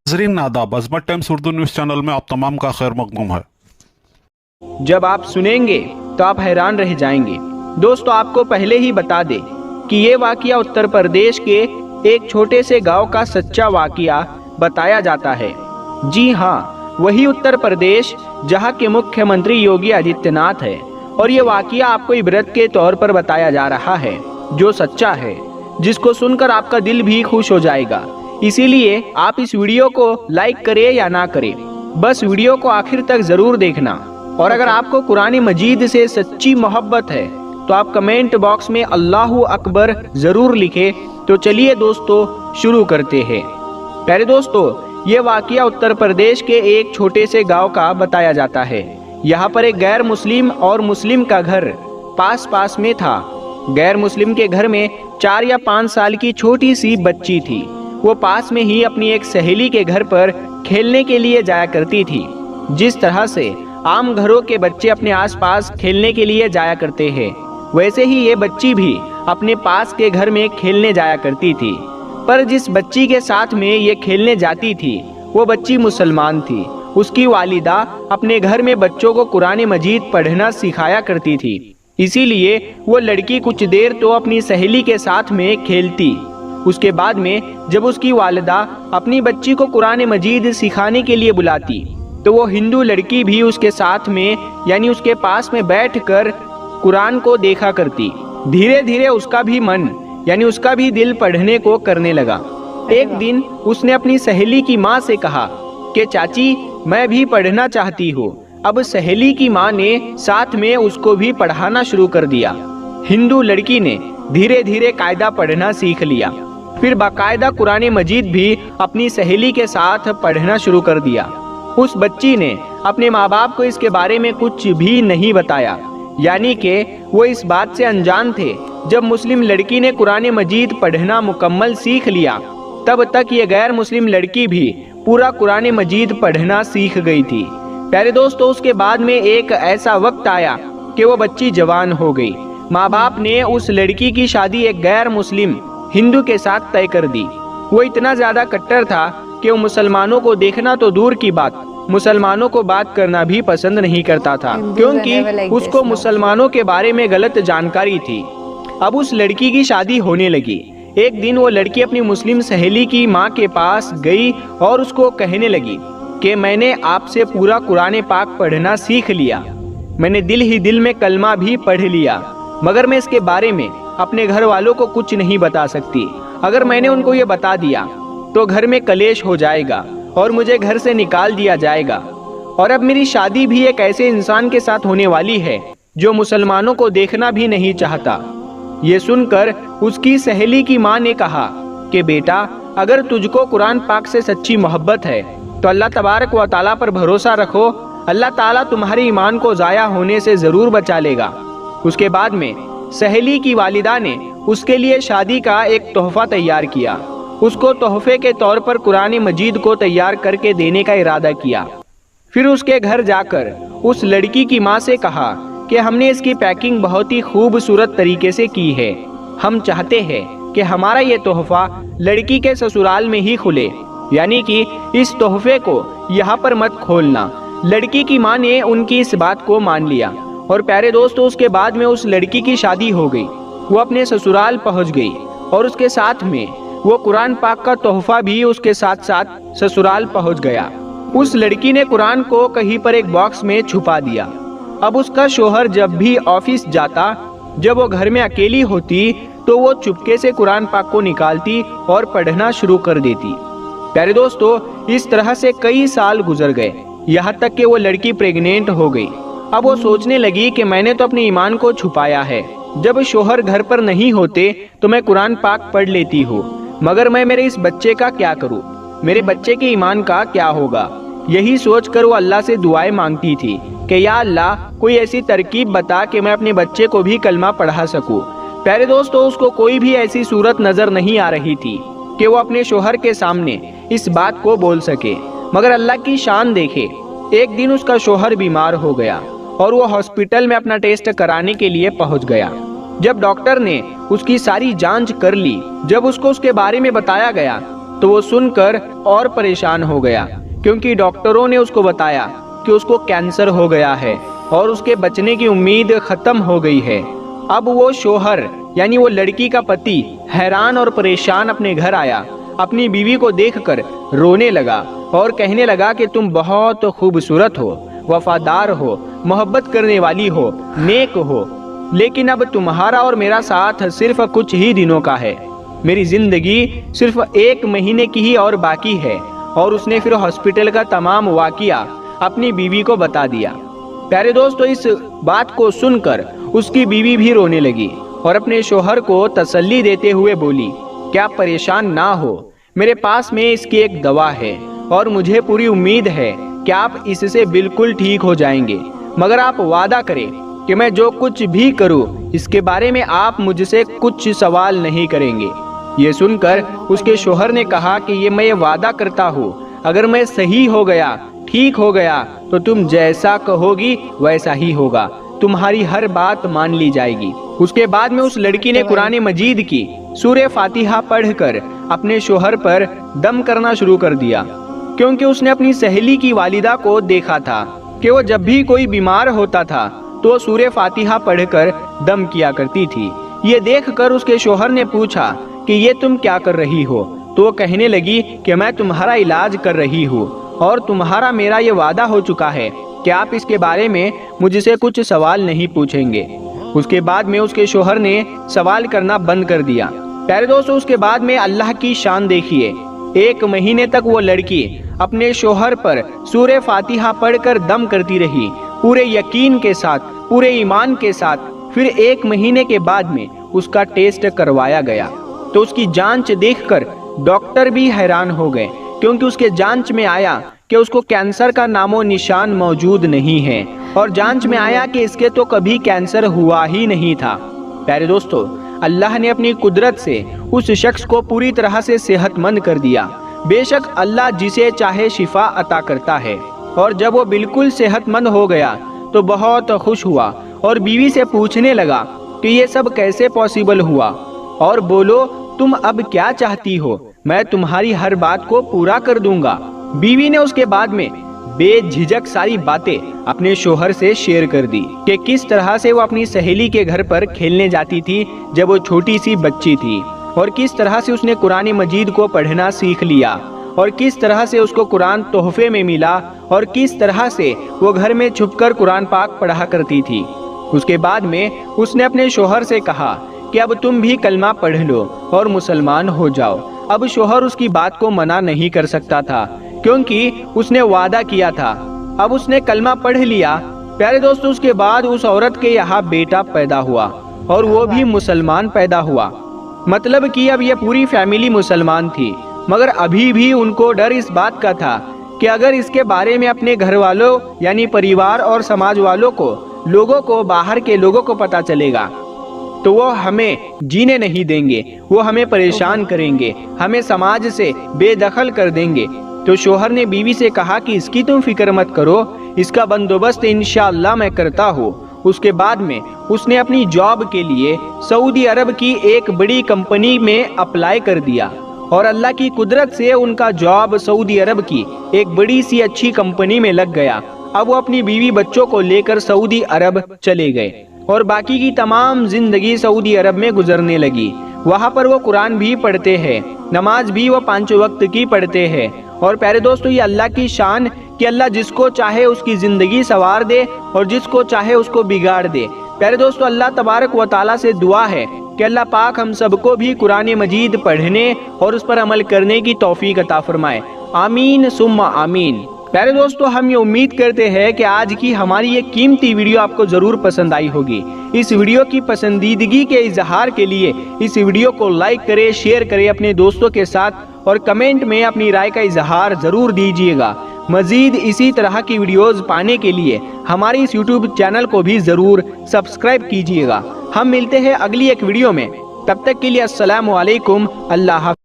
नाज़रीन आदाब, अज़मत times Urdu news channel में आप तमाम का खैर मक़दूम है। जब आप सुनेंगे तो आप हैरान रह जाएंगे। दोस्तों, आपको पहले ही बता दें कि ये वाक़या उत्तर प्रदेश के एक छोटे से गांव का सच्चा वाक़या बताया जाता है। जी हाँ, वही उत्तर प्रदेश जहां के मुख्यमंत्री योगी आदित्यनाथ है। और ये वाक़या आपको इबरत के तौर पर बताया जा रहा है, जो सच्चा है, जिसको सुनकर आपका दिल भी खुश हो जाएगा। इसीलिए आप इस वीडियो को लाइक करें या ना करें, बस वीडियो को आखिर तक ज़रूर देखना। और अगर आपको कुरान मजीद से सच्ची मोहब्बत है तो आप कमेंट बॉक्स में अल्लाहु अकबर ज़रूर लिखें। तो चलिए दोस्तों, शुरू करते हैं। प्यारे दोस्तों, ये वाक़या उत्तर प्रदेश के एक छोटे से गांव का बताया जाता है। यहाँ पर एक गैर मुस्लिम और मुस्लिम का घर पास पास में था। गैर मुस्लिम के घर में 4 या 5 साल की छोटी सी बच्ची थी। वो पास में ही अपनी एक सहेली के घर पर खेलने के लिए जाया करती थी। जिस तरह से आम घरों के बच्चे अपने आसपास खेलने के लिए जाया करते हैं, वैसे ही ये बच्ची भी अपने पास के घर में खेलने जाया करती थी। पर जिस बच्ची के साथ में ये खेलने जाती थी, वो बच्ची मुसलमान थी। उसकी वालिदा अपने घर में बच्चों को कुरान मजीद पढ़ना सिखाया करती थी। इसीलिए वो लड़की कुछ देर तो अपनी सहेली के साथ में खेलती। उसके बाद में जब उसकी वालिदा अपनी बच्ची को कुरान मजीद सिखाने के लिए बुलाती, तो वो हिंदू लड़की भी उसके साथ में यानी उसके पास में बैठकर कुरान को देखा करती। धीरे धीरे उसका भी मन यानी उसका भी दिल पढ़ने को करने लगा। एक दिन उसने अपनी सहेली की माँ से कहा कि चाची, मैं भी पढ़ना चाहती हूँ। अब सहेली की माँ ने साथ में उसको भी पढ़ाना शुरू कर दिया। हिंदू लड़की ने धीरे धीरे कायदा पढ़ना सीख लिया। फिर बाकायदा कुरान मजीद भी अपनी सहेली के साथ पढ़ना शुरू कर दिया। उस बच्ची ने अपने माँ बाप को इसके बारे में कुछ भी नहीं बताया, यानी कि वो इस बात से अनजान थे। जब मुस्लिम लड़की ने कुरान मजीद पढ़ना मुकम्मल सीख लिया, तब तक ये गैर मुस्लिम लड़की भी पूरा कुरान मजीद पढ़ना सीख गई थी। प्यारे दोस्तों, उसके बाद में एक ऐसा वक्त आया कि वो बच्ची जवान हो गई। माँ बाप ने उस लड़की की शादी एक गैर मुस्लिम हिंदू के साथ तय कर दी। वो इतना ज़्यादा कट्टर था कि वो मुसलमानों को देखना तो दूर की बात, मुसलमानों को बात करना भी पसंद नहीं करता था, क्योंकि उसको मुसलमानों के बारे में गलत जानकारी थी। अब उस लड़की की शादी होने लगी। एक दिन वो लड़की अपनी मुस्लिम सहेली की माँ के पास गई और उसको कहने लगी कि मैंने आपसे पूरा कुरान पाक पढ़ना सीख लिया। मैंने दिल ही दिल में कलमा भी पढ़ लिया, मगर मैं इसके बारे में अपने घर वालों को कुछ नहीं बता सकती। अगर मैंने उनको ये बता दिया तो घर में कलेश हो जाएगा और मुझे घर से निकाल दिया जाएगा। और अब मेरी शादी भी एक ऐसे इंसान के साथ होने वाली है जो मुसलमानों को देखना भी नहीं चाहता। ये सुनकर उसकी सहेली की माँ ने कहा कि बेटा, अगर तुझको कुरान पाक से सच्ची मोहब्बत है तो अल्लाह तबारक व तआला पर भरोसा रखो। अल्लाह ताला तुम्हारे ईमान को ज़ाया होने से ज़रूर बचा लेगा। उसके बाद में सहेली की वालिदा ने उसके लिए शादी का एक तोहफा तैयार किया। उसको तोहफे के तौर पर कुरान मजीद को तैयार करके देने का इरादा किया। फिर उसके घर जाकर उस लड़की की माँ से कहा कि हमने इसकी पैकिंग बहुत ही खूबसूरत तरीके से की है। हम चाहते हैं कि हमारा ये तोहफा लड़की के ससुराल में ही खुले, यानी कि इस तोहफे को यहाँ पर मत खोलना। लड़की की माँ ने उनकी इस बात को मान लिया। और प्यारे दोस्तों, उसके बाद में उस लड़की की शादी हो गई। वो अपने ससुराल पहुँच गई और उसके साथ में वो कुरान पाक का तोहफा भी उसके साथ साथ ससुराल पहुँच गया। उस लड़की ने कुरान को कहीं पर एक बॉक्स में छुपा दिया। अब उसका शोहर जब भी ऑफिस जाता, जब वो घर में अकेली होती, तो वो चुपके से कुरान पाक को निकालती और पढ़ना शुरू कर देती। प्यारे दोस्तों, इस तरह से कई साल गुजर गए, यहाँ तक कि वो लड़की प्रेग्नेंट हो गई। अब वो सोचने लगी कि मैंने तो अपने ईमान को छुपाया है। जब शोहर घर पर नहीं होते तो मैं कुरान पाक पढ़ लेती हूँ, मगर मैं मेरे इस बच्चे का क्या करूँ? मेरे बच्चे के ईमान का क्या होगा? यही सोचकर वो अल्लाह से दुआएं मांगती थी कि या अल्लाह, कोई ऐसी तरकीब बता कि मैं अपने बच्चे को भी कलमा पढ़ा सकूँ। प्यारे दोस्तों, उसको कोई भी ऐसी सूरत नजर नहीं आ रही थी कि वो अपने शोहर के सामने इस बात को बोल सके। मगर अल्लाह की शान देखे, एक दिन उसका शोहर बीमार हो गया और वो हॉस्पिटल में अपना टेस्ट कराने के लिए पहुंच गया। जब डॉक्टर ने उसकी सारी जांच कर ली, जब उसको उसके बारे में बताया गया, तो वो सुनकर और परेशान हो गया, क्योंकि डॉक्टरों ने उसको बताया कि उसको कैंसर हो गया है और उसके बचने की उम्मीद खत्म हो गई है। अब वो शोहर यानी वो लड़की का पति हैरान और परेशान अपने घर आया। अपनी बीवी को देखकर रोने लगा और कहने लगा कि तुम बहुत खूबसूरत हो, वफादार हो, मोहब्बत करने वाली हो, नेक हो, लेकिन अब तुम्हारा और मेरा साथ सिर्फ कुछ ही दिनों का है। मेरी जिंदगी सिर्फ 1 महीने की ही और बाकी है। और उसने फिर हॉस्पिटल का तमाम वाकिया अपनी बीवी को बता दिया। प्यारे दोस्तों, इस बात को सुनकर उसकी बीवी भी रोने लगी और अपने शोहर को तसल्ली देते हुए बोली कि आप परेशान ना हो, मेरे पास में इसकी एक दवा है और मुझे पूरी उम्मीद है कि आप इससे बिल्कुल ठीक हो जाएंगे, मगर आप वादा करें कि मैं जो कुछ भी करूं इसके बारे में आप मुझसे कुछ सवाल नहीं करेंगे। ये सुनकर उसके शोहर ने कहा कि ये मैं वादा करता हूँ, अगर मैं सही हो गया, ठीक हो गया, तो तुम जैसा कहोगी वैसा ही होगा, तुम्हारी हर बात मान ली जाएगी। उसके बाद में उस लड़की ने कुरान मजीद की सूरह फातिहा पढ़कर अपने शोहर पर दम करना शुरू कर दिया, क्योंकि उसने अपनी सहेली की वालिदा को देखा था कि वो जब भी कोई बीमार होता था तो सूरह फातिहा पढ़कर दम किया करती थी। ये देखकर उसके शोहर ने पूछा कि ये तुम क्या कर रही हो? तो वो कहने लगी कि मैं तुम्हारा इलाज कर रही हूँ और तुम्हारा मेरा ये वादा हो चुका है कि आप इसके बारे में मुझसे कुछ सवाल नहीं पूछेंगे। उसके बाद में उसके शोहर ने सवाल करना बंद कर दिया। प्यारे दोस्तों, उसके बाद में अल्लाह की शान देखिए, 1 महीने तक वो लड़की अपने शोहर पर सूरह फातिहा पढ़कर दम करती रही, पूरे यकीन के साथ, पूरे ईमान के साथ। फिर 1 महीने के बाद में उसका टेस्ट करवाया गया तो उसकी जांच देखकर डॉक्टर भी हैरान हो गए, क्योंकि उसके जांच में आया कि उसको कैंसर का नामो निशान मौजूद नहीं है और जांच में आया कि इसके तो कभी कैंसर हुआ ही नहीं था। प्यारे दोस्तों, अल्लाह ने अपनी कुदरत से उस शख्स को पूरी तरह से सेहतमंद कर दिया। बेशक अल्लाह जिसे चाहे शिफा अता करता है। और जब वो बिल्कुल सेहतमंद हो गया तो बहुत खुश हुआ और बीवी से पूछने लगा कि ये सब कैसे पॉसिबल हुआ, और बोलो तुम अब क्या चाहती हो, मैं तुम्हारी हर बात को पूरा कर दूंगा। बीवी ने उसके बाद में बेझिझक सारी बातें अपने शोहर से शेयर कर दी कि किस तरह से वो अपनी सहेली के घर पर खेलने जाती थी जब वो छोटी सी बच्ची थी, और किस तरह से उसने कुरान मजीद को पढ़ना सीख लिया, और किस तरह से उसको कुरान तोहफे में मिला, और किस तरह से वो घर में छुपकर कुरान पाक पढ़ा करती थी। उसके बाद में उसने अपने शोहर से कहा कि अब तुम भी कलमा पढ़ लो और मुसलमान हो जाओ। अब शोहर उसकी बात को मना नहीं कर सकता था, क्योंकि उसने वादा किया था। अब उसने कलमा पढ़ लिया। प्यारे दोस्तों, उसके बाद उस औरत के यहाँ बेटा पैदा हुआ और वो भी मुसलमान पैदा हुआ। मतलब कि अब ये पूरी फैमिली मुसलमान थी, मगर अभी भी उनको डर इस बात का था कि अगर इसके बारे में अपने घर वालों यानी परिवार और समाज वालों को, लोगों को, बाहर के लोगों को पता चलेगा तो वो हमें जीने नहीं देंगे, वो हमें परेशान करेंगे, हमें समाज से बेदखल कर देंगे। तो शोहर ने बीवी से कहा कि इसकी तुम फिक्र मत करो, इसका बंदोबस्त इंशाअल्लाह मैं करता हूँ। उसके बाद में उसने अपनी जॉब के लिए सऊदी अरब की एक बड़ी कंपनी में अप्लाई कर दिया, और अल्लाह की कुदरत से उनका जॉब सऊदी अरब की एक बड़ी सी अच्छी कंपनी में लग गया। अब वो अपनी बीवी बच्चों को लेकर सऊदी अरब चले गए और बाकी की तमाम जिंदगी सऊदी अरब में गुजरने लगी। वहाँ पर वो कुरान भी पढ़ते हैं, नमाज भी वो 5 वक्त की पढ़ते हैं। और प्यारे दोस्तों, ये अल्लाह की शान कि अल्लाह जिसको चाहे उसकी ज़िंदगी संवार दे और जिसको चाहे उसको बिगाड़ दे। प्यारे दोस्तों, अल्लाह तबारक व तआला से दुआ है कि अल्लाह पाक हम सबको भी कुरान मजीद पढ़ने और उस पर अमल करने की तौफीक अता फरमाए। आमीन सुम्मा आमीन। प्यारे दोस्तों, हम ये उम्मीद करते हैं कि आज की हमारी ये कीमती वीडियो आपको ज़रूर पसंद आई होगी। इस वीडियो की पसंदीदगी के इजहार के लिए इस वीडियो को लाइक करें, शेयर करें अपने दोस्तों के साथ, और कमेंट में अपनी राय का इजहार ज़रूर दीजिएगा। मज़ीद इसी तरह की वीडियोज़ पाने के लिए हमारे इस यूट्यूब चैनल को भी ज़रूर सब्सक्राइब कीजिएगा। हम मिलते हैं अगली एक वीडियो में, तब तक के लिए अस्सलामु अलैकुम, अल्लाह हाफ़िज़।